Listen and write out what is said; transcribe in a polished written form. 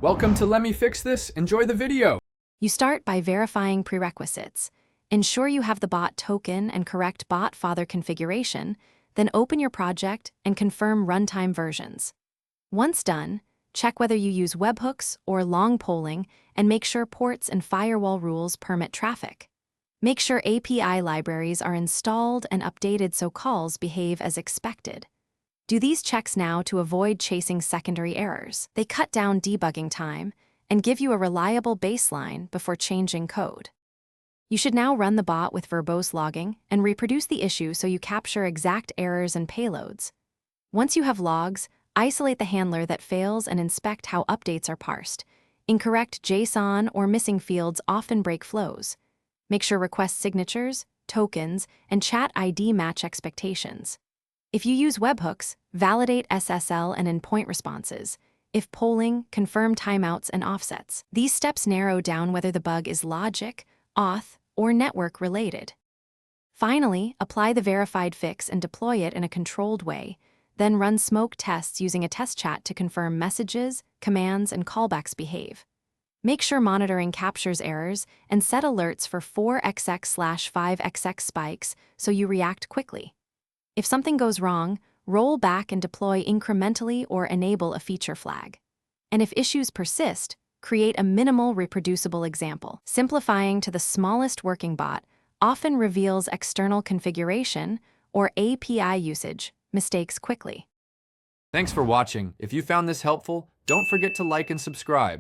Welcome to Let Me Fix This. Enjoy the video. You start by verifying prerequisites. Ensure you have the bot token and correct bot father configuration, then open your project and confirm runtime versions. Once done, check whether you use webhooks or long polling and make sure ports and firewall rules permit traffic. Make sure API libraries are installed and updated so calls behave as expected. Do these checks now to avoid chasing secondary errors. They cut down debugging time and give you a reliable baseline before changing code. You should now run the bot with verbose logging and reproduce the issue so you capture exact errors and payloads. Once you have logs, isolate the handler that fails and inspect how updates are parsed. Incorrect JSON or missing fields often break flows. Make sure request signatures, tokens, and chat ID match expectations. If you use webhooks, validate SSL and endpoint responses. If polling, confirm timeouts and offsets. These steps narrow down whether the bug is logic, auth, or network related. Finally, apply the verified fix and deploy it in a controlled way. Then run smoke tests using a test chat to confirm messages, commands, and callbacks behave. Make sure monitoring captures errors and set alerts for 4xx/5xx spikes so you react quickly. If something goes wrong, roll back and deploy incrementally or enable a feature flag. And if issues persist, create a minimal reproducible example. Simplifying to the smallest working bot often reveals external configuration or API usage mistakes quickly. Thanks for watching. If you found this helpful, don't forget to like and subscribe.